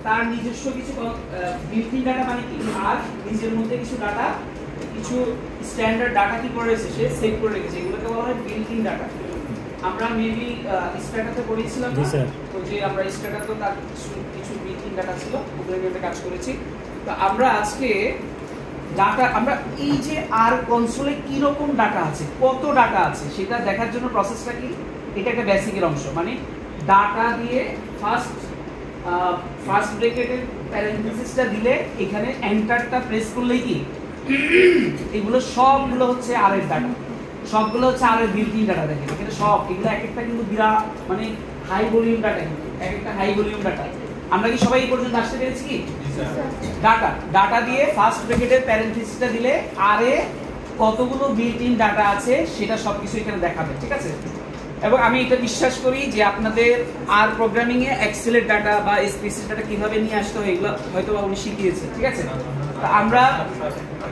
তার নিজস্ব কিছু বিল্ট ইন ডাটা মানে কি, আর নিজের মধ্যে কিছু ডাটা, কিছু স্ট্যান্ডার্ড ডাটা কি করে রেখেছে, সে সেভ করে রেখেছে, এগুলোকে বলা হয় বিল্ট ইন ডাটা। আমরা মেবি স্ট্যাটাতে পড়েছিলাম না, তো যে আমরা স্ট্যাটাতে তার কিছু বিল্ট ইন ডাটা ছিল, ওগুলো নিয়ে কাজ করেছি। তো আমরা আজকে ডাটা, আমরা এই যে আর কনসোলে কি রকম ডাটা আছে, কত ডাটা আছে সেটা দেখার জন্য প্রসেসটা কি, এটা একটা বেসিকের অংশ। মানে ডাটা দিয়ে ফার্স্ট ব্র্যাকেটের প্যারেনথেসিসটা দিলে এখানে এন্টারটা প্রেস করলেই কি এগুলো সবগুলো হচ্ছে আর এর ডাটা, সবগুলো হচ্ছে আর এর বিল্ট ইন ডাটা। দেখেন এখানে সব এগুলো এক একটা কিন্তু বিরাট মানে হাই ভলিউম ডাটা, কিন্তু এক একটা হাই ভলিউম ডাটা। আমরা কি সবাই এই পর্যন্ত আসতে পেরেছি কি? ডাটা দিয়ে ফার্স্ট ব্র্যাকেটের প্যারেনথেসিসটা দিলে আরে কতগুলো বিল্ট ইন ডাটা আছে সেটা সবকিছু এখানে দেখাবে, ঠিক আছে? এবং আমি এটা বিশ্বাস করি যে আপনাদের আর প্রোগ্রামিং এ এক্সেলের ডাটা বা স্প্রেডশিট ডাটা কিভাবে নিয়ে আসতে হয় এগুলো হয়তো উনি শিখিয়েছে, ঠিক আছে? তো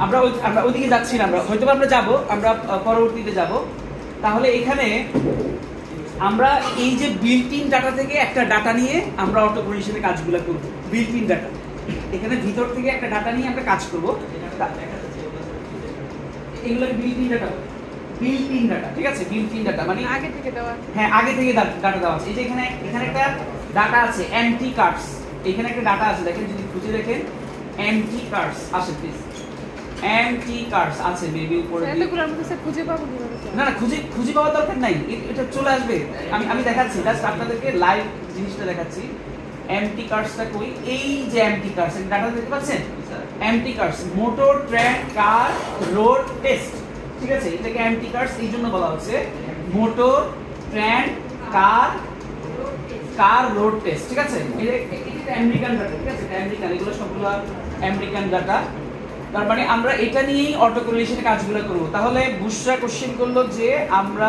আমরা ওইদিকে যাচ্ছি না, হয়তো আমরা যাব, আমরা পরবর্তীতে যাব। তাহলে এখানে আমরা এই যে বিল্ট ইন ডাটা থেকে একটা ডাটা নিয়ে আমরা অটো কন্ডিশনের কাজগুলো করব। বিল্ট ইন ডাটা, এখানে ভিতর থেকে একটা ডাটা নিয়ে আমরা কাজ করব, এগুলোকে built in data, built in data, ঠিক আছে? বিল্ট ইন ডাটা মানে আগে থেকে দেওয়া, হ্যাঁ আগে থেকে ডাটা দেওয়া আছে। এই যে এখানে একটা ডাটা আছে এমটি কার্ডস, এখানে একটা ডাটা আছে, দেখেন যদি খুঁজে দেখেন এমটি কার্ডস আসে, প্লিজ এমটি কার্ডস আছে মেবি উপরে, এতগুলো আমরা কাছে খুঁজে পাবো কিভাবে? না না, খুঁজে পাওয়ার দরকার নাই, এটা চলে আসবে। আমি দেখাচ্ছি, জাস্ট আপনাদেরকে লাইভ জিনিসটা দেখাচ্ছি। এমটি কার্ডসটা কই, এই যে এমটি কার্ডস এর ডাটা দেখতে পাচ্ছেন, এমটি কার্ডস মোটর ট্রাক কার রোড টেস্ট, ঠিক আছে? এটাকে এমটি কার্ডস এই জন্য বলা হচ্ছে মোটর ট্রাক কার রোড টেস্ট, ঠিক আছে? এটা আমেরিকান ডাটা, ঠিক আছে? আমেরিকান, এগুলো সবগুলো আমেরিকান ডাটা। তার মানে আমরা এটা নিয়েই অটো কোরিলেশনের কাজগুলো করব। তাহলে বুশরা কোশ্চেন করলো যে আমরা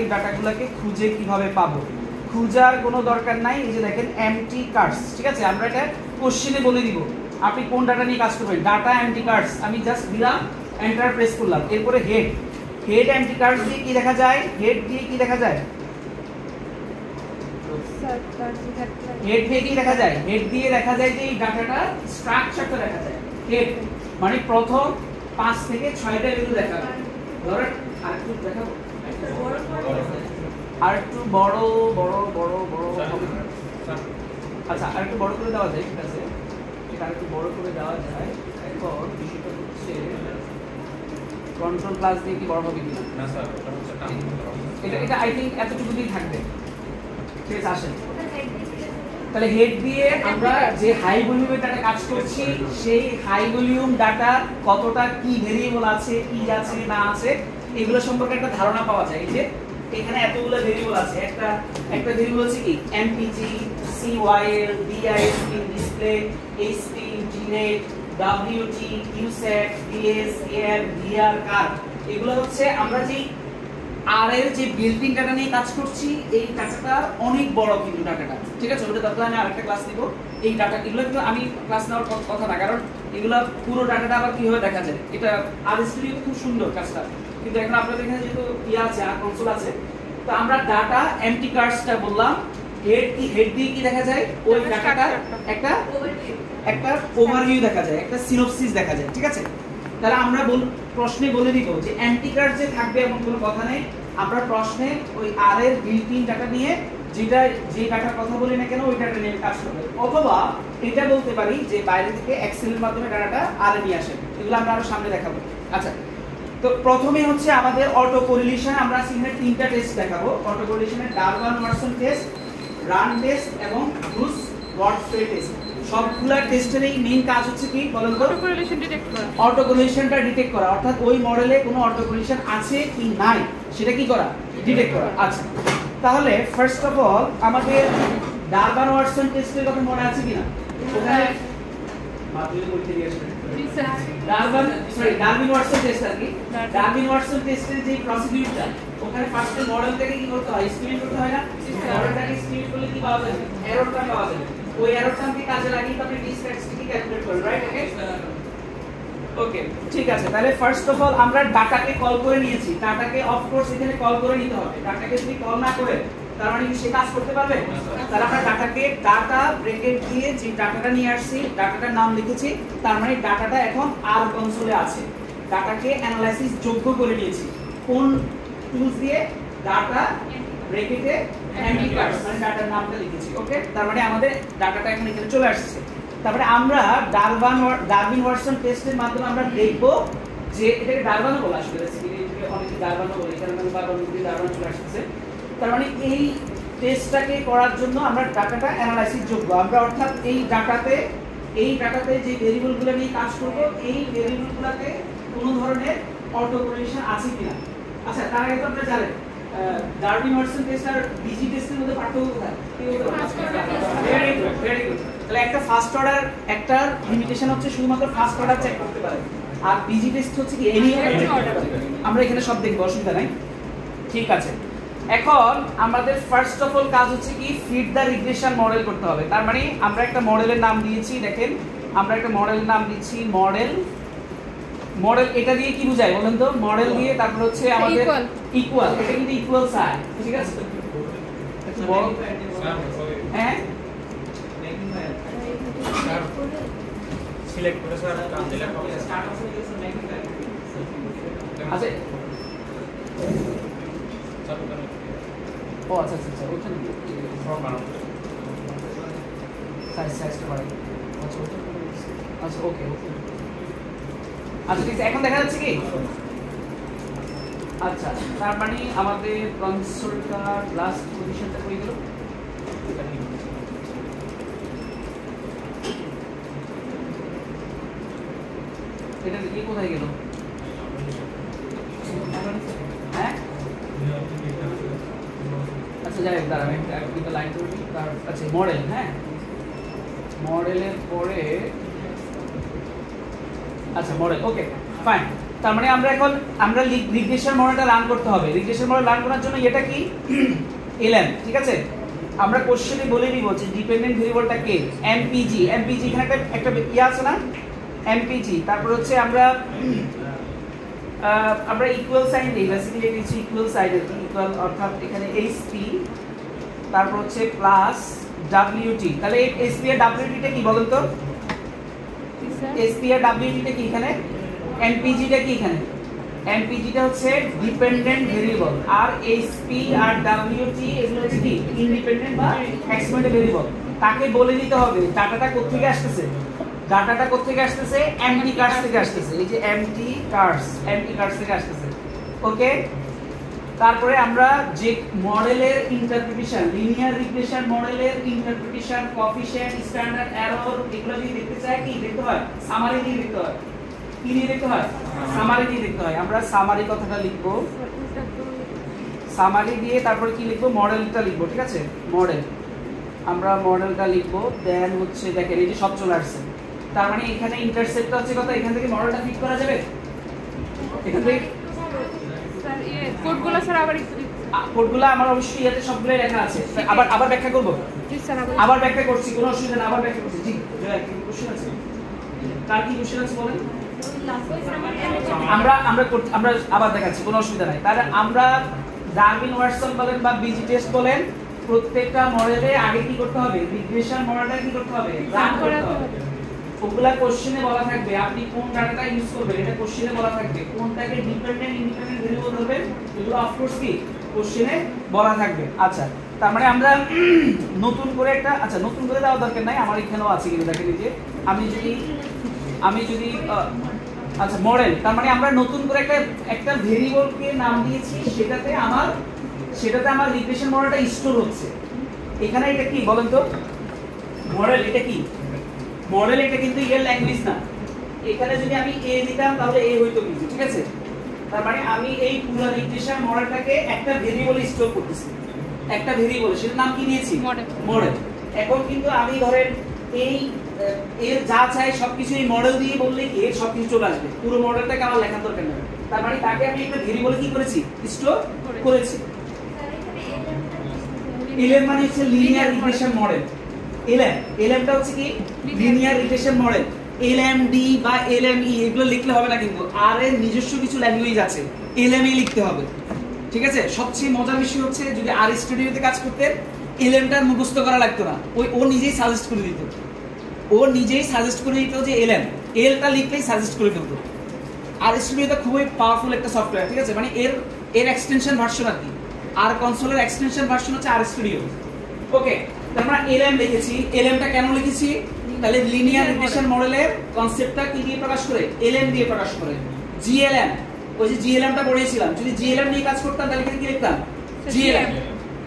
এই ডাটাগুলোকে খুঁজে কিভাবে পাবো? খুঁজার কোনো দরকার নাই, এই যে দেখেন এমটি কার্ডস, ঠিক আছে? আমরা এটা কোশ্চেনে বলে দিব আপনি কোন ডাটা নিয়ে কাজ করবেন। ডাটা এমটি কার্ডস আমি জাস্ট দিলাম, এন্টার প্রেস করলাম, এরপরে হেড এমটি কার্ডস দিয়ে কি দেখা যায়, হেড দিয়ে কি দেখা যায়, হেড দিয়ে কি দেখা যায়, হেড দিয়ে দেখা যায় যে এই ডাটাটা স্ট্রাকচারটা দেখা যায়। হেড মানে প্রথম 5 থেকে 6টা ভ্যালু দেখাবে। ধরেন আরেকটু দেখাবো, আরেকটু বড় আচ্ছা আরেকটু বড় করে দেওয়া যায়, ঠিক আছে? এটা আরেকটু বড় করে দেওয়া যায়। এখন বিষয়টা হচ্ছে কন্ট্রোল প্লাস দিয়ে কি বড় হবে কিনা? না স্যার, এটা আই থিংক এতটুকু দিয়ে থাকবে, ঠিক আছে? আসেন তাহলে হেড দিয়ে আমরা যে হাই ভলিউমের ডাটা কাজ করছি, সেই হাই ভলিউম ডাটা কতটা কি ভেরিয়েবল আছে, কি আছে না আছে, এগুলো সম্পর্কে একটা ধারণা পাওয়া যায়। এই যে এখানে এতগুলো ভেরিয়েবল আছে, একটা ভেরিয়েবল আছে কি MPEG, সিওয়াইএল, ডিআইএসপি, display, HP, জিনেট, WT, ইউসেট, DS, AR, VR, কার। এগুলো হচ্ছে আমরা যে আর এর যে বিল্ডিং ডাটা নিয়ে কাজ করছি, এই ডাটাটা অনেক বড় কিন্তু ডাটাটা, ঠিক আছে? ওটা দরকার আমি আরেকটা ক্লাস নিব এই ডাটা, এগুলো কিন্তু আমি ক্লাস নেওয়ার কথা না, কারণ এগুলো পুরো ডাটাটা আবার কিভাবে দেখা যায়, এটা আর স্টুডিও খুব সুন্দর কাজটা, কিন্তু এখন আপনাদের এখানে যেহেতু আছে আর কনসোল আছে, তো আমরা ডাটা এমটি কার্ডসটা বললাম। হেড দিয়ে কি দেখা যায়, ওই ডাটাটা একটা ওভারভিউ দেখা যায়, একটা সিনোপসিস দেখা যায়, ঠিক আছে? তাহলে আমরা প্রশ্নে বলে দিব যে এমটি কার্ড যে থাকবে এমন কোনো কথা নেই, আমরা প্রশ্নে ওই আর এর বিল্ট ইন ডাটা নিয়ে যে ডাটার কথা বলি না কেন ওই ডাটা নিয়ে কাজ করবে, অথবা এটা বলতে পারি যে বাইরে থেকে এক্সেলের মাধ্যমে ডাটাটা আর এ নিয়ে আসে, এগুলো আমরা আরো সামনে দেখাবো। আচ্ছা, তো প্রথমে হচ্ছে আমাদের অটো কোরিলেশন, আমরা এখানে 3টা টেস্ট দেখাবো। অটো কোরিলেশনের Durbin Watson test, run test এবং ব্রুস ওয়ার্ডসওয়ে টেস্ট। সবগুলা টেস্টের এই মেইন কাজ হচ্ছে কি বলেন তো? অটো কোরিলেশন ডিটেক্ট করা, অটো কোরিলেশনটা ডিটেক্ট করা, অর্থাৎ ওই মডেলে কোনো অটো কোরিলেশন আছে কি নাই সেটা কি করা, ডিটেক্ট করা। আচ্ছা, তাহলে ফার্স্ট অফ অল আমাদের ডারবান ওয়াটসন টেস্টের কথা মনে আছে কিনা? ওখানে মাত্রই বলতে দিয়েছেন ডারবিন ওয়াটসন টেস্ট আর কি। ডারবিন ওয়াটসন টেস্টের যে প্রসিডিউরটা, ওখানে ফার্স্টে মডেলটাকে কি করতে হয়, এস্টিমেট করতে হয় না? মডেলটাকে এস্টিমেট করলে কি পাওয়া যাবে, এররটা পাওয়া যাবে। ওই এররটাকে কাজে লাগিয়ে আপনি ডি স্ট্যাটিস্টিক ক্যালকুলেট করবেন, রাইট? ওকে, ঠিক আছে। তাহলে ফার্স্ট অফ অল আমরা ডাটাকে কল করে নিয়েছি, ডাটাকে অফ কোর্স এখানে কল করে নিতে হবে। ডাটাকে যদি কল না করে তার মানে কি সে কাজ করতে পারবে? তাহলে আমরা ডাটাকে ডাটা ব্র্যাকেট দিয়ে যে ডাটাটা নিয়ে আসছি, ডাটাটার নাম লিখেছি, তার মানে ডাটাটা এখন আর কনসোলে আছে। ডাটাকে অ্যানালাইসিস যোগ্য করে নিয়েছি কোন টুলস দিয়ে? ডাটা ব্র্যাকেটে এমডি কার্স মানে ডাটার নামটা লিখেছি। ওকে, তার মানে আমাদের ডাটাটা এখন এখানে চলে আসছে। তারপরে আমরা ডারউইন ওয়াটসন টেস্টের মাধ্যমে আমরা দেখব যে এটাকে ডারওয়ানও বলা আসলে বেসিক্যালি অনেকে ডারওয়ানও বলে, এখানে মানে বারবার মুখে ডারওয়ান চলে আসছে। তার মানে এই টেস্টটাকে করার জন্য আমরা ডাটাটা অ্যানালাইসিস যোগ্য, আমরা অর্থাৎ এই ডাটাতে যে ভেরিয়েবলগুলো নিয়ে কাজ করব এই ভেরিয়েবলগুলোতে কোনো ধরনের অটো কোরিলেশন আছে কিনা। আচ্ছা, তার আগে তো আপনারা জানেন ডারউইন ওয়াটসন টেস্ট আর বিজি টেস্টের মধ্যে পার্থক্য কোথায়? Very good, very good. তাহলে একটা ফার্স্ট অর্ডার একটা লিমিটেশন হচ্ছে শুধুমাত্র ফার্স্ট অর্ডার চেক করতে পারে, আর বিজি টেস্ট হচ্ছে কি এনি অর্ডার। আমরা এখানে সব দেখব, অসুবিধা নাই। ঠিক আছে, এখন আমাদের ফার্স্ট অফ অল কাজ হচ্ছে কি ফিট দা রিগ্রেশন মডেল করতে হবে। তার মানে আমরা একটা মডেলের নাম দিয়েছি, দেখেন আমরা একটা মডেলের নাম দিচ্ছি মডেল। এটা দিয়ে কি বোঝায় বলেন তো? মডেল দিয়ে তারপর হচ্ছে আমাদের ইকুয়াল, এটা কিন্তু ইকুয়াল সাইন, ঠিক আছে? হ্যাঁ সিলেক্ট করে স্যার নাম দিলে হবে। স্টার্ট অপশন দিয়েছেন ম্যাগনিফাই। আচ্ছা ও আচ্ছা আচ্ছা ওখানে ফর্ম বানাও সাইজ করে। আচ্ছা ওটা আচ্ছা ওকে ওকে আচ্ছা ঠিক আছে, এখন দেখা যাচ্ছে কি? আচ্ছা, তার মানে আমাদের কনসোলটা লাস্ট পজিশনটা হয়ে গেল। এটা কি কোথায় গেল? হ্যাঁ আচ্ছা যাই হোক, দাঁড়ান একটা লাইন করে দিই। আচ্ছা মডেল, হ্যাঁ মডেলের পরে আচ্ছা মডেল, ওকে ফাইন। তার মানে আমরা রিগ্রেশন মডেলটা রান করতে হবে। রিগ্রেশন মডেল রান করার জন্য এটা কি এলএম, ঠিক আছে? আমরা কোশ্চেনে বলে দিব যে ডিপেন্ডেন্ট ভেরিয়েবলটা কে, এমপিজি। এখানে একটা ইয়ে আছে না, এমপিজি। তারপর হচ্ছে আমরা ইকুয়াল সাইন দিই, বেসিক্যালি এটা হচ্ছে ইকুয়াল সাইন, ইকুয়াল অর্থাৎ এখানে এইচপি, তারপর হচ্ছে প্লাস ডাব্লিউটি। তাহলে এই এইচপি আর ডাব্লিউটিটা কি বলেন তো? এইচপি আর ডাব্লিউটিটা কি এখানে? এমপিজিটা কি এখানে? এমপিজিটা হচ্ছে ডিপেন্ডেন্ট ভেরিয়েবল, আর এইচপি আর ডাব্লিউটি এগুলো হচ্ছে কি ইন্ডিপেন্ডেন্ট বা এক্সপেন্ডেন্ট ভেরিয়েবল। তাকে বলে দিতে হবে ডাটাটা কোথা থেকে আসতেছে। ডাটাটা কোথা থেকে আসতেছে? এমটি কার্স থেকে আসতেছে। এই যে এমটি কার্স থেকে আসতেছে। ওকে, তারপরে আমরা যে মডেলের ইন্টারপ্রিটেশন, লিনিয়ার রিগ্রেশন মডেলের ইন্টারপ্রিটেশন, কোএফিশিয়েন্ট, স্ট্যান্ডার্ড এরর, এগুলো যদি দেখতে চাই কি দেখতে হয়? সামারি দিয়ে দেখতে হয়। কি দিয়ে দেখতে হয়? সামারি দিয়ে দেখতে হয়। আমরা সামারি কথাটা লিখবো, সামারি দিয়ে তারপরে কি লিখবো? মডেলটা লিখবো, ঠিক আছে? মডেল, আমরা মডেলটা লিখবো। দেন হচ্ছে দেখেন এই যে সব চলে আসছে। তার মানে এখানে ইন্টারসেপ্টটা হচ্ছে কত? এখান থেকে মডেলটা ফিট করা যাবে। এখান থেকে স্যার এই কোডগুলো স্যার কোডগুলো আমার অবশ্যই ইয়াতে সবগুলো লেখা আছে। আবার ব্যাখ্যা করব। জি স্যার আবার ব্যাখ্যা করছি, কোনো অসুবিধা না, আবার ব্যাখ্যা করছি। জি জয়, কি কোশ্চেন আছে? কার কি কোশ্চেন আছে বলেন? আমরা আবার দেখাচ্ছি, কোনো অসুবিধা নাই। তাহলে আমরা ডারউইন ওয়াটসন বলেন বা বিজি টেস্ট বলেন, প্রত্যেকটা মডেলে আগে কি করতে হবে? রিগ্রেশন মডেলটা কি করতে হবে? রান করতে হবে। ওগুলা কোশ্চেনে বলা থাকবে, আপনি কোন ডাটাটা ইউজ করবেন এটা কোশ্চেনে বলা থাকবে। কোনটাকে ডিপেন্ডেন্ট ইন্ডিপেন্ডেন্ট ভেরিয়েবল ধরবেন এগুলো অফ কোর্স কি কোশ্চেনে বলা থাকবে। আচ্ছা, তার মানে আমরা নতুন করে একটা, আচ্ছা নতুন করে দেওয়া দরকার নাই, আমার এখানেও আছে কিন্তু দেখেন যে আমি যদি আচ্ছা মডেল, তার মানে আমরা নতুন করে একটা ভেরিয়েবলকে নাম দিয়েছি, সেটাতে আমার রিগ্রেশন মডেলটা স্টোর হচ্ছে। এখানে এটা কি বলেন তো? মডেল, এটা কি মডেল? এটা কিন্তু এর ল্যাঙ্গুয়েজ না। এখানে যদি আমি এ দিতাম তাহলে এ হইতো কিছু, ঠিক আছে? তার মানে আমি এই পুরো রিগ্রেশন মডেলটাকে একটা ভেরিয়েবলে স্টোর করতেছি, একটা ভেরিয়েবল, সেটার নাম কি দিয়েছি? মডেল। এখন কিন্তু আমি ধরেন এই এর যা চাই সবকিছু এই মডেল দিয়ে বললে কি এর সবকিছু চলে আসবে, পুরো মডেলটাকে আমার লেখার দরকার নেই। তার মানে তাকে আমি একটা ভেরিয়েবলে কি করেছি? স্টোর করেছি। এলএম মানে হচ্ছে লিনিয়ার রিগ্রেশন মডেল। এলএমটা হচ্ছে কি লিনিয়ার রিগ্রেশন মডেল। এলএমডি বা এলএমই এগুলো লিখলে হবে না, কিন্তু আর এর নিজস্ব কিছু ল্যাঙ্গুয়েজ আছে, এলএমই লিখতে হবে। ঠিক আছে, সবচেয়ে মজার বিষয় হচ্ছে যদি আর স্টুডিওতে কাজ করতেন এলএমটার মুখস্থ করা লাগতো না, ও নিজেই সাজেস্ট করে দিত, যে এলটা লিখলেই সাজেস্ট করে ফেলতো। আর স্টুডিওটা খুবই পাওয়ারফুল একটা সফটওয়্যার, ঠিক আছে, মানে এর এক্সটেনশন ভার্সন আর কি, আর কনসোলের এক্সটেনশন ভার্সন হচ্ছে আর স্টুডিও। ওকে, আমরা এলএম লিখেছি। এলএমটা কেন লিখেছি? তাহলে লিনিয়ার রিগ্রেশন মডেলের কনসেপ্টটা কি দিয়ে প্রকাশ করে? এলএম দিয়ে প্রকাশ করে। জিএলএম, ওই যে জিএলএমটা পড়িয়েছিলাম, যদি জিএলএম নিয়ে কাজ করতাম তাহলে কি লিখতাম? জিএলএম,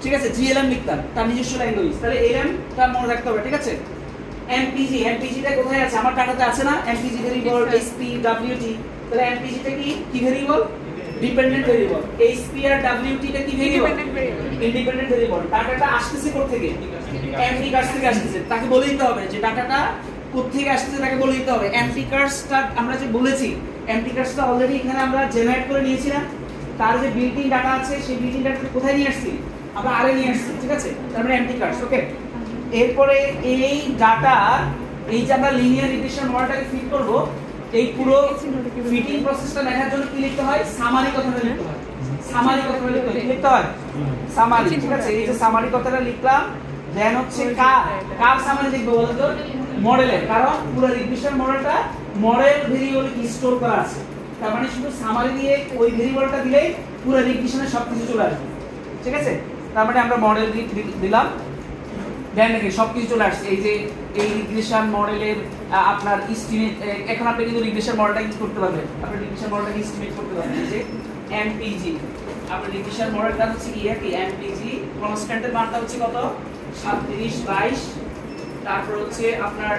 ঠিক আছে, জিএলএম লিখতাম, তার নিজস্ব ল্যাঙ্গুয়েজ। তাহলে এলএমটা মনে রাখতে হবে, ঠিক আছে। এমপিজি, এমপিজিটা কোথায় আছে? আমার ডাটাতে আছে না? MPEG variable, SP, WT. তাহলে এমপিজিটা কি ভেরিয়েবল? Dependent variable. এসপি আর ডব্লিউটিটা কি ভেরিয়েবল? Independent variable. ডাটাটা আসতেছে কোথা থেকে? এমপি কার্স থেকে আসতেছে। তাকে বলে দিতে হবে যে ডাটাটা কোথা থেকে আসতেছে, তাকে বলে দিতে হবে। এমপি কার্সটা আমরা যে বলেছি, এমপি কার্সটা অলরেডি এখানে আমরা জেনারেট করে নিয়েছিলাম। তার যে বিল্ট ইন ডাটা আছে, সেই বিল্ট ইন ডাটাটা কোথায় নিয়ে আসছি? আমরা আরে নিয়ে আসছি, ঠিক আছে। তারপরে এমপি কার্স। ওকে, এরপরে এই ডাটা, এই যে আমরা লিনিয়ার রিগ্রেশন মডেলটাকে ফিট করব, এই পুরো ফিটিং প্রসেসটা দেখার জন্য কি লিখতে হয়? সামারি কথাটা লিখতে হয়। সামারি কথাটা লিখতে হয়, সামারি, ঠিক আছে। এই যে সামারি কথাটা লিখলাম, দেন হচ্ছে কার সামারি লিখবো বলতো? মডেলের, কারণ পুরো রিগ্রেশন মডেলটা মডেল ভেরিয়েবলে কি স্টোর করা আছে। তার মানে শুধু সামারি দিয়ে ওই ভেরিয়েবলটা দিলেই পুরো রিগ্রেশনের সবকিছু চলে আসবে, ঠিক আছে। তার মানে আমরা মডেল দিলাম, দেন নাকি সবকিছু চলে আসছে। এই যে এই রিগ্রেশন মডেলের আপনার এস্টিমেট, এখন আপনি কিন্তু রিগ্রেশন মডেলটা কি করতে পারবেন? আপনি রিগ্রেশন মডেলটাকে এস্টিমেট করতে পারবেন। এই যে এমপিজি, আপনার রিগ্রেশন মডেলটা হচ্ছে কি এমপিজি, কনস্ট্যান্টের মানটা হচ্ছে কত? 37, 22। তারপর হচ্ছে আপনার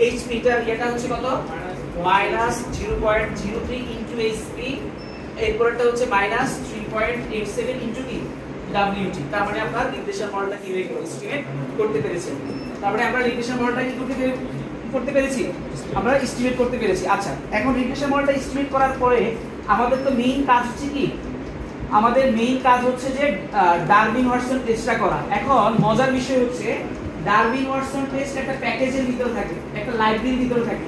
এইচপিটার এটা হচ্ছে কত? -0.03 ইনটু এইচপি। এরপরটা হচ্ছে -3.87 ইনটু কি? ডব্লিউটি। তার মানে আমরা রিগ্রেশন মডেলটা কিভাবে এস্টিমেট করতে পেরেছি। তারপরে আমরা রিগ্রেশন মডেলটা কি করতে পেরেছি? আমরা এস্টিমেট করতে পেরেছি। আচ্ছা, এখন রিগ্রেশন মডেলটা এস্টিমেট করার পরে আমাদের তো মেইন কাজ হচ্ছে কি? আমাদের মেইন কাজ হচ্ছে যে ডারউইন-ওয়াটসন টেস্টটা করা। এখন মজার বিষয় হচ্ছে ডারউইন-ওয়াটসন টেস্ট একটা প্যাকেজের ভিতরে থাকে, একটা লাইব্রেরির ভিতরে থাকে।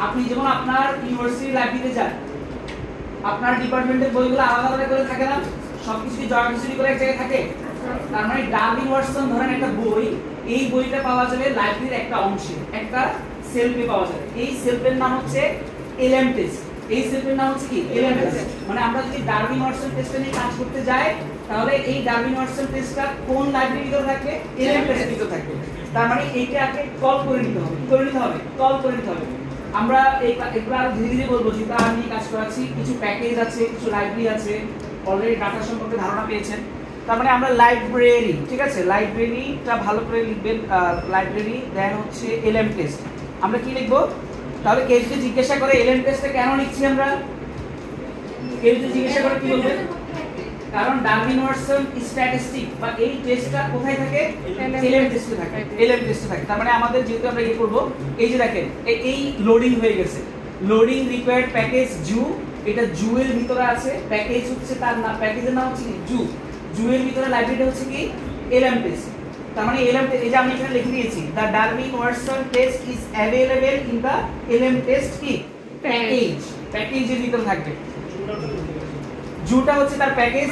আপনি যেমন আপনার ইউনিভার্সিটি লাইব্রেরিতে যান, আপনার ডিপার্টমেন্টের বইগুলো আলাদা আলাদা করে থাকে না? সবকিছু জয়েন্ট হিস্ট্রি করে এক জায়গায় থাকে। তার মানে ডারউইন-ওয়াটসন ধরেন একটা বই, এই বইটা পাওয়া যাবে লাইব্রেরির একটা অংশে, একটা সেলফে পাওয়া যাবে। এই সেলফের নাম হচ্ছে এলএম টেস্ট। এই সেলফের নাম হচ্ছে কি? এলএম টেস্ট। মানে আমরা যদি ডারউইন-ওয়াটসন টেস্টে নিয়ে কাজ করতে যাই, তাহলে এই ডারউইন-ওয়াটসন টেস্টটা কোন লাইব্রেরির ভিতরে থাকবে? এলএম টেস্টের ভিতরে থাকবে। তার মানে এইটাকে কল করে নিতে হবে। কি করে নিতে হবে? কল করে নিতে হবে। আমরা এগুলো আরো ধীরে ধীরে বলবো, যেটা আমি কাজ করাচ্ছি। কিছু প্যাকেজ আছে, কিছু লাইব্রেরি আছে, অলরেডি ডাটা সম্পর্কে ধারণা পেয়েছেন। তার মানে আমরা লাইব্রেরি, ঠিক আছে, লাইব্রেরিটা ভালো করে লিখবেন। লাইব্রেরি, দেন হচ্ছে এলএম টেস্ট। আমরা কি লিখবো? তাহলে কেউ যদি জিজ্ঞাসা করে এলএম টেস্টটা কেন লিখছি আমরা, কেউ যদি জিজ্ঞাসা করে কি বলবেন? কারণ ডারউইন-ওয়াটসন স্ট্যাটিস্টিক বা এই টেস্টটা কোথায় থাকে? এলএম টেস্টে থাকে। এলএম টেস্টে থাকে। তার মানে আমাদের যেহেতু আমরা ইয়ে করব, এই যে দেখেন এই লোডিং হয়ে গেছে, লোডিং রিকোয়ার্ড প্যাকেজ জু, এটা জু এর ভিতরে আছে। প্যাকেজ হচ্ছে তার নাম, প্যাকেজের নাম হচ্ছে কি? জু। জু এর ভিতরে লাইব্রেরিটা হচ্ছে কি? এলএম টেস্ট। তার মানে এলএম, এই যে আমি এখানে লিখে দিয়েছি, the Darwin-Watson test is available in the LM test কি? প্যাকেজ। প্যাকেজের ভিতরে থাকবে। জুটা হচ্ছে তার প্যাকেজ,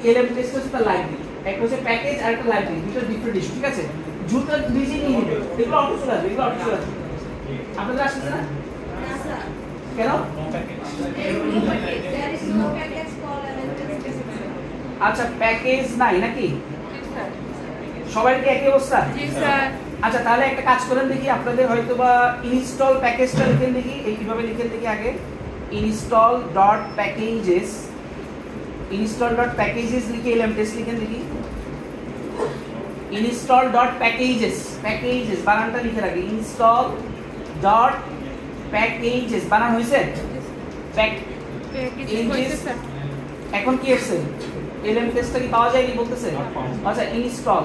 এলএম টেস্ট হচ্ছে তার লাইব্রেরি। একটা হচ্ছে প্যাকেজ আর একটা লাইব্রেরি, দুটো ডিফারেন্ট ইস্যু, ঠিক আছে। জুটা নিজে নিয়ে নেবে, এগুলো অটো চলে আসবে, এগুলো অটো চলে আসবে। আপনাদের আসছে না? কেন? আচ্ছা, প্যাকেজ নাই নাকি? সবাই কি একই অবস্থা? আচ্ছা, তাহলে একটা কাজ করেন দেখি, আপনাদের হয়তো বা ইনস্টল প্যাকেজটা লিখেন দেখি। এইভাবে লিখেন দেখি আগে, install.packages, install.packages লিখে এলএম টেস্ট লিখেন দেখি। install.packages, প্যাকেজেস বানানটা লিখে রাখি। install.packages বানান হয়েছে? প্যাকেজেস। এখন কি আসছে? এলএম টেস্টটা কি পাওয়া যায়নি বলতেছে? আচ্ছা, install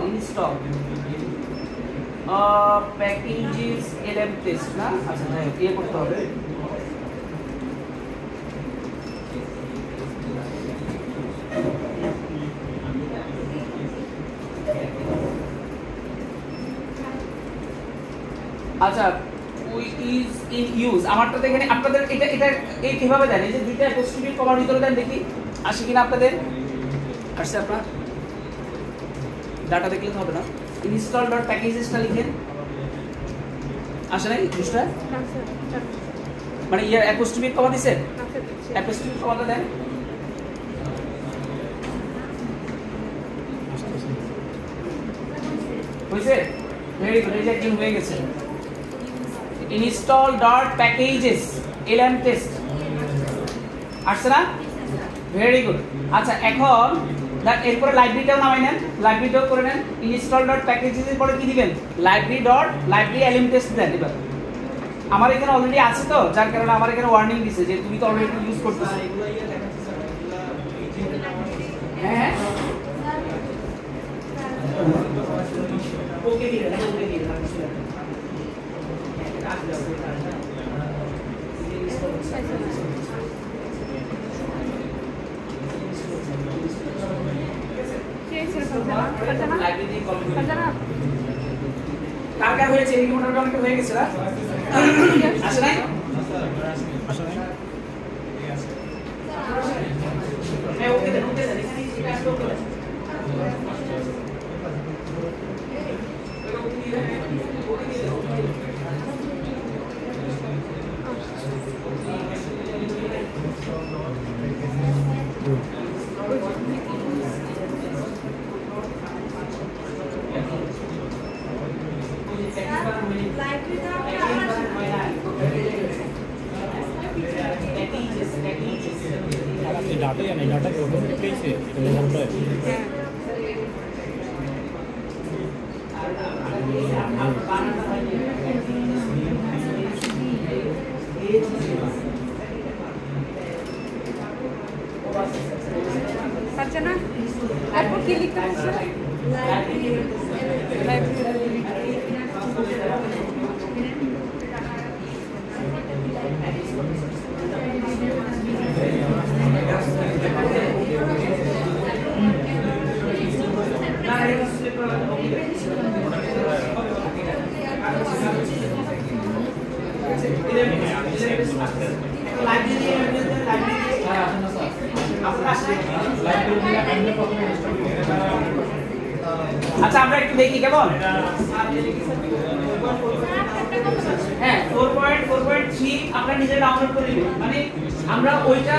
packages এলএম টেস্ট না? আচ্ছা, ইয়ে করতে হবে। আচ্ছা, is in use আমারটা দেখেন। আপনাদের এটা কিভাবে দেন? এই যে দুইটা অ্যাপোস্ট্রফি কমার ভিতরে দেন দেখি, আসে কিনা আপনাদের? আসছে আপনার ডাটা দেখলে তো হবে না। ইনস্টল ডট প্যাকেজেসটা লিখেন, আসে নাই জিনিসটা? মানে ইয়ার অ্যাপোস্ট্রফিক কমা দিছেন, অ্যাপোস্ট্রফিক কমাটা দেন। হয়েছে? ভেরি গুড, এই যে একজন হয়ে গেছে। ইনস্টল ডট প্যাকেজেস এলএম টেস্ট আসছে না? Very good. আচ্ছা এখন এরপরে লাইব্রেরিটাও নামাই নেন, লাইব্রেরিটাও করে নেন। ইনস্টল ডট প্যাকেজেস এর পরে কি দিবেন? লাইব্রেরি এলএম টেস্ট দেন। এবার আমার এখানে অলরেডি আছে তো, যার কারণে আমার এখানে ওয়ার্নিং দিছে যে তুমি তো অলরেডি ইউজ করতেছো। হ্যাঁ ওকে দিয়ে দেন, ওকে দিয়ে দেন। কার কার হয়েছে? এই মোটামুটি অনেকটা হয়ে গেছে না? আসে নাই? হ্যাঁ ওকে দেন, ওকে দেন, এখানে এটা আসলে ওকে দেন। डाटा या नहीं डाटा के ऑटोमेटिकली से होता है। अर्चना आपको क्या लिखना है? আচ্ছা আমরা একটু দেখি কেমন। হ্যাঁ 4.4.3 আপনারা নিজে ডাউনলোড করে নেবেন, মানে আমরা ওইটা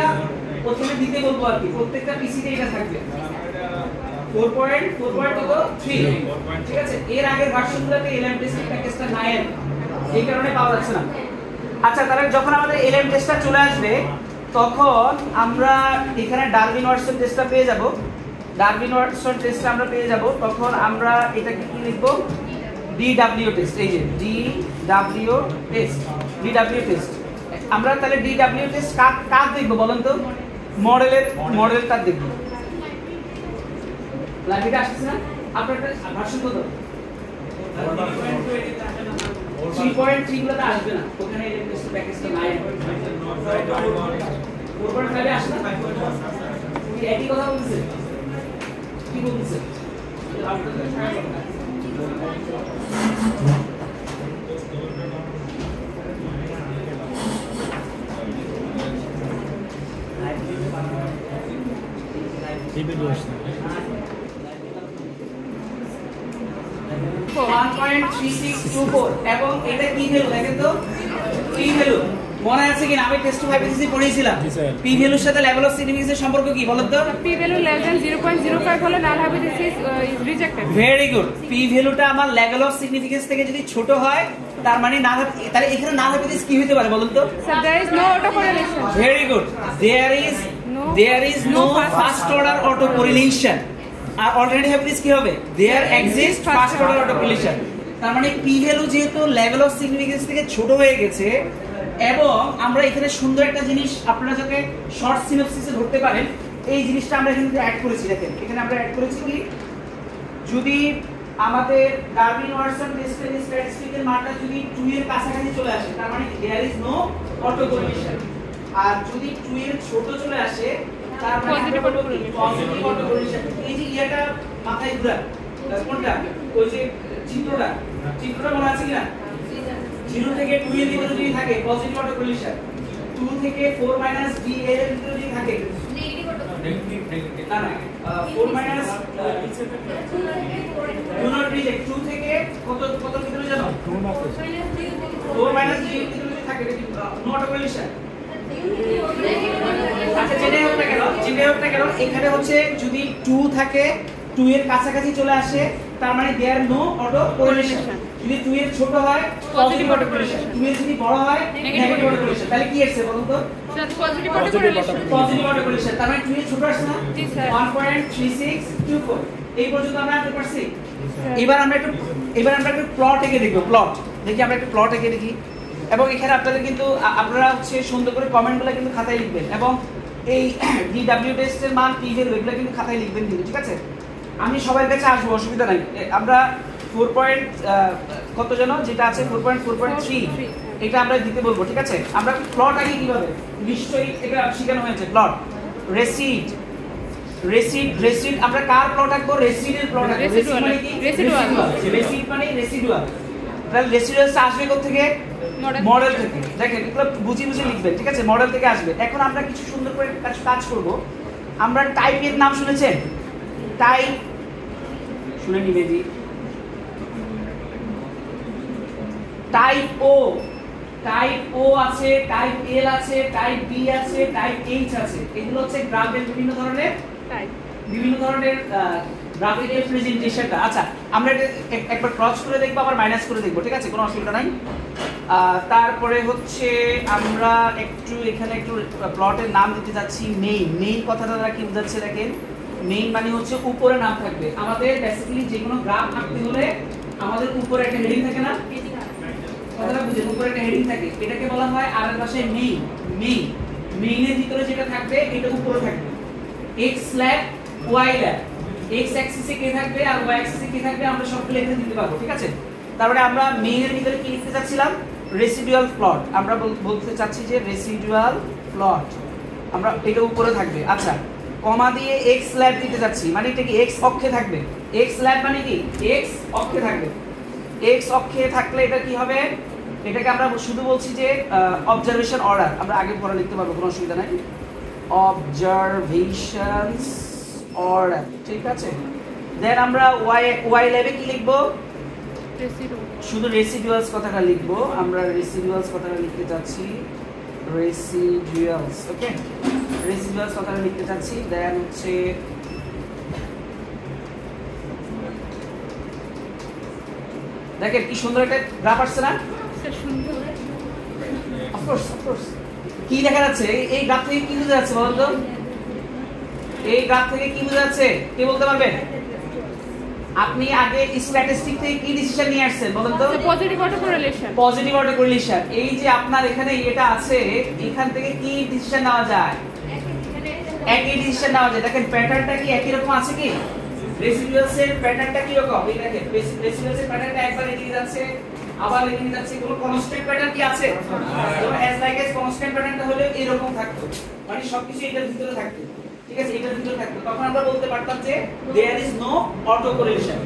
প্রথমে দিতে বলবো আর কি, প্রত্যেকটা পিসিতে এটা থাকবে 4.4.3 ঠিক আছে। এর আগের ভার্সনগুলোতে এলএম টেস্ট প্যাকেজটা নাই, এই কারণে পাওয়া যাচ্ছে না। আচ্ছা তাহলে যখন আমাদের এলএম টেস্টটা চলে আসবে তখন আমরা এখানে ডারউইন ওয়াটসন টেস্টটা পেয়ে যাব, ডারউইন ওয়াটসন টেস্টটা আমরা পেয়ে যাব। তখন আমরা এটাকে কি লিখব? DW test. এই যে ডিডব্লিউ টেস্ট আমরা তাহলে ডিডব্লিউ টেস্ট কাজ দেখব বলেন তো? মডেলের কাজ দেখব। লাইব্রেরি আসছে না আপনার ভার্সন কত? 3.3 গুলোতে আসবে না, ওখানে এলএম টেস্ট প্যাকেজটা নাই। 4.5 এ আসবে না, কি একই কথা বলছে? কি বলছে? এবং এটা কি ভ্যালু দেখেন তো? পি ভ্যালু মনে আছে কিনা? আমি টেস্ট 5 এসএসসি পড়িয়েছিলাম। পি ভ্যালুর সাথে লেভেল অফ সিগনিফিকেন্সের সম্পর্ক কি বলেন তো? পি ভ্যালু লেস দ্যান 0.05 হলে নাল hypothesis is rejected. Very good. P ভ্যালুটা আমার লেভেল অফ সিগনিফিকেন্স থেকে যদি ছোট হয় তার মানে নাল, তাহলে এখানে নাল হাইপোথিসিস কি হতে পারে বলেন তো? Sir there is no auto correlation. Very good. There is no first order auto correlation. আর অল্টারনেটিভ হাইপোথিসিস কি হবে? There exist first order auto correlation. তার মানে পি ভ্যালু যেহেতু লেভেল অফ সিগনিফিকেন্স থেকে ছোট হয়ে গেছে, এবং আমরা এখানে সুন্দর একটা জিনিস আপনারা যাতে শর্ট সিনপসিসে ধরতে পারেন, এই জিনিসটা আমরা এখানে অ্যাড করেছি। দেখেন এখানে আমরা অ্যাড করেছি কি, যদি আমাদের ডারউইন ওয়াটসন টেস্টের স্ট্যাটিস্টিক্যাল মানটা যদি 2 এর কাছাকাছি চলে আসে তার মানে there is no auto correlation. আর যদি 2 এর ছোট চলে আসে তার মানে পজিটিভ অটো কোরিলেশন। এই যে ইয়াটা মাথায় ঘুরা কোনটা? ওই যে চিত্রটা মনে আছে কিনা? 0 থেকে 2 এর ভিতরে যদি থাকে পজিটিভ অটো কোরিলেশন, 2 থেকে 4 - d এর ভিতরে যদি থাকে নেগেটিভ অটো না না 4 মাইনাস ডু নট রিজেক্ট 2 থেকে কত ভিতরে জানো 4 মাইনাস 3 ভিতরে থাকে এটা কি নো অটো কোরিলেশন আচ্ছা জেনে হোক না কেন এখানে হচ্ছে যদি 2 থাকে 2 এর কাছাকাছি চলে আসে তার মানে দেয়ার নো অটো কোরিলেশন যদি 2 এর ছোট হয় পজিটিভ অটো কোরিলেশন 2 এর যদি বড় হয় নেগেটিভ অটো কোরিলেশন তাহলে কি আসছে বলুন তো পজিটিভ অটো কোরিলেশন তার মানে 2 এর ছোট আসছে না 1.3624 এই পর্যন্ত আমরা আনতে পারছি এবার আমরা একটু প্লট এঁকে দেখব আমরা একটু প্লট এঁকে দেখি এবং এখানে আপনাদের কিন্তু আপনারা হচ্ছে সুন্দর করে কমেন্টগুলো কিন্তু খাতায় লিখবেন এবং এই ডিডব্লিউ টেস্টের মান পি ভ্যালু এগুলো কিন্তু খাতায় লিখবেন কিন্তু ঠিক আছে আমি সবার কাছে আসবো অসুবিধা নাই আমরা 4 কত জানো যেটা আছে 4.4.3 এটা আমরা দিতে বলবো ঠিক আছে আমরা প্লট আগে কিভাবে নিশ্চয়ই এটা শেখানো হয়েছে প্লট রেসিড আমরা কার প্লট আঁকবো রেসিডের প্লট আঁকবো রেসিড মানে কি রেসিড মানে রেসিডুয়াল তাহলে রেসিডুয়াল আসবে কোথা থেকে মডেল থেকে দেখেন এগুলো বুঝি লিখবেন ঠিক আছে মডেল থেকে আসবে এখন আমরা কিছু সুন্দর করে কাজ করব আমরা টাইপের নাম শুনেছেন টাইপ শুনে নিবে জি টাইপ ও আছে টাইপ এল আছে টাইপ বি আছে টাইপ এইচ আছে এগুলো হচ্ছে গ্রাফের বিভিন্ন ধরনের গ্রাফিক রিপ্রেজেন্টেশনটা আচ্ছা আমরা এটা একবার ক্রস করে দেখব আবার মাইনাস করে দেখব ঠিক আছে কোনো অসুবিধা নাই তারপরে হচ্ছে আমরা এখানে একটু প্লটের নাম দিতে যাচ্ছি মেইন কথাটা দ্বারা কি বোঝাচ্ছে দেখেন মেইন মানে হচ্ছে উপরে নাম থাকবে আমাদের বেসিক্যালি যে কোনো গ্রাফ আঁকতে হলে আমাদের উপরে একটা হেডিং থাকে না কথাটা বুঝেন উপরে একটা হেডিং থাকে এটাকে বলা হয় আরেক ভাষায় মেইনের ভিতরে যেটা থাকবে এটা উপরে থাকবে x slab y lab x অ্যাক্সিসে কে থাকবে আর y অ্যাক্সিসে কে থাকবে আমরা সবগুলো লিখে দিতে পারবো ঠিক আছে তারপরে আমরা মেইনের ভিতরে কি লিখতে চাচ্ছিলাম রেসিডুয়াল প্লট আমরা বলতে চাচ্ছি যে রেসিডুয়াল প্লট আমরা এটা উপরে থাকবে আচ্ছা কমা দিয়ে x স্ল্যাব দিতে যাচ্ছি মানে এটা কি x অক্ষে থাকবে x স্ল্যাব মানে কি x অক্ষে থাকবে x অক্ষে থাকলে এটা কি হবে এটাকে আমরা শুধু বলছি যে অবজারভেশন অর্ডার আমরা আগে পরে লিখতে পারবো কোনো অসুবিধা নাই অবজারভেশনস অর্ডার ঠিক আছে দেন আমরা y ল্যাবে কি লিখব শুধু রেসিডুয়ালস কথাটা লিখব আমরা রেসিডুয়ালস কথাটা লিখতে যাচ্ছি রেসিডুয়ালস ওকে রেসিডুয়ালস কথাটা লিখতে যাচ্ছি দেন হচ্ছে দেখেন কি সুন্দর একটা গ্রাফ আসছে না অফকোর্স কি দেখা যাচ্ছে এই গ্রাফ থেকে কি বোঝা যাচ্ছে বলুন তো এই গ্রাফ থেকে কি বোঝা যাচ্ছে কে বলতে পারবে আপনি আগে স্ট্যাটিস্টিক থেকে কি ডিসিশন নিয়ে আসছেন বলুন তো পজিটিভ অটো কোরিলেশন এই যে আপনার এখানে এটা আছে এখান থেকে কি ডিসিশন নেওয়া যায় একই ডিসিশন নেওয়া যায় দেখেন প্যাটার্নটা কি একই রকম আছে কি রেসিডুয়ালস এর প্যাটার্নটা কি রকম এই দেখেন রেসিডুয়ালস এর প্যাটার্নটা একবার এদিকে যাচ্ছে আবার এদিকে যাচ্ছে কোনো কনস্ট্যান্ট প্যাটার্ন কি আছে তো অ্যাজ লাইক অ্যাজ কনস্ট্যান্ট প্যাটার্নটা হলো এরকম থাকতো মানে সবকিছু এটার ভিতরে থাকতো ঠিক আছে এটার ভিতরে থাকতো তখন আমরা বলতে পারতাম যে there is no auto correlation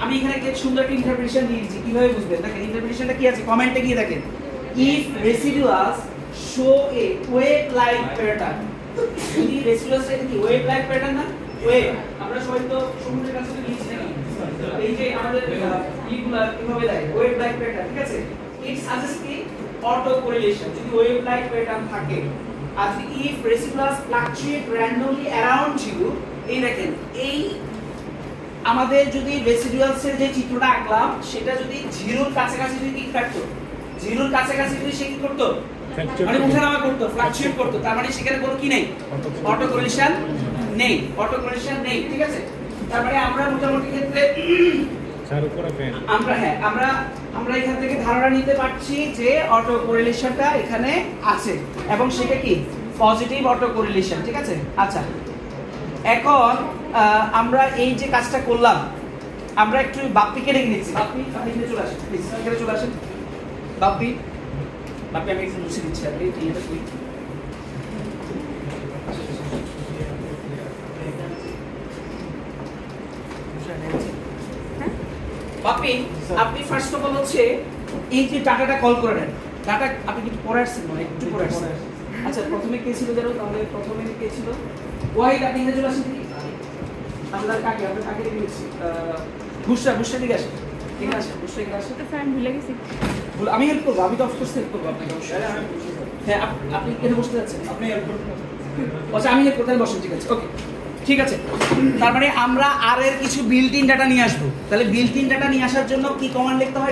আমি এখানে কি সুন্দর একটা ইন্টারপ্রিটেশন দিয়েছি কিভাবে বুঝবেন দেখেন ইন্টারপ্রিটেশনটা কি আছে কমেন্টে গিয়ে দেখেন if residuals show a wave like pattern যদি রেসিডুয়ালস এর কি ওয়েভ লাইক প্যাটার্ন না ওয়েভ আমরা সবাই তো সমুদ্রের কাছে তো লিখছি নাকি এই যে আমাদের ইগুলা কিভাবে দেয় ওয়েভ লাইক প্যাটার্ন ঠিক আছে ইট সাজেস্ট কি অটো কোরিলেশন যদি ওয়েভ লাইক প্যাটার্ন থাকে আর যদি if residuals fluctuate randomly around zero এই দেখেন এই আমাদের যদি রেসিডুয়ালস এর যে চিত্রটা আঁকলাম সেটা যদি জিরোর কাছাকাছি যদি কি থাকতো জিরোর কাছাকাছি যদি সে কি করতো মানে উঠানামা করতো ফ্লাকচুয়েট করতো তার মানে সেখানে কোনো কি নেই অটো কোরিলেশন নেই ঠিক আছে তারপরে আমরা মোটামুটি ক্ষেত্রে আমরা এখান থেকে ধারণা নিতে পারছি যে অটো কোরিলেশনটা এখানে আছে এবং সেটা কি পজিটিভ অটো কোরিলেশন ঠিক আছে আচ্ছা এখন আমরা এই যে কাজটা করলাম আমরা একটু বাপ্পিকে ডেকে নিচ্ছি বাপ্পি এখানে চলে আসেন প্লিজ এখানে চলে আসেন বাপ্পি আমি একটু মুছে দিচ্ছি আপনি এটা কি বাপ্পি আপনি ফার্স্ট অফ অল হচ্ছে এই যে ডাটাটা কল করে নেন ডাটা আপনি কি পড়ে আসছেন মানে একটু পড়ে আসছেন আচ্ছা প্রথমে কে ছিল জানো? তাহলে প্রথমে কে ছিল? ওয়াহিদ, আপনি এখানে চলে আসেন। আমরা কাকে দিয়েছি? বুশরা দিকে আসেন। এখানে আসেন, বুশরা এখানে আসেন। তো স্যার আমি ভুলে গেছি। আমি হেল্প করবো, আমি তো অফকোর্স হেল্প করবো আপনাকে অবশ্যই। হ্যাঁ, আপনি এখানে বসতে যাচ্ছেন, আপনি হেল্প করবেন। আচ্ছা আমি হেল্প করতে বসেন, ঠিক আছে, ওকে ঠিক আছে। তার মানে আমরা আর এর কিছু বিল্ট ইন ডাটা নিয়ে আসবো। তাহলে বিল্ট ইন ডাটা নিয়ে আসার জন্য কি কমান্ড লিখতে হয়?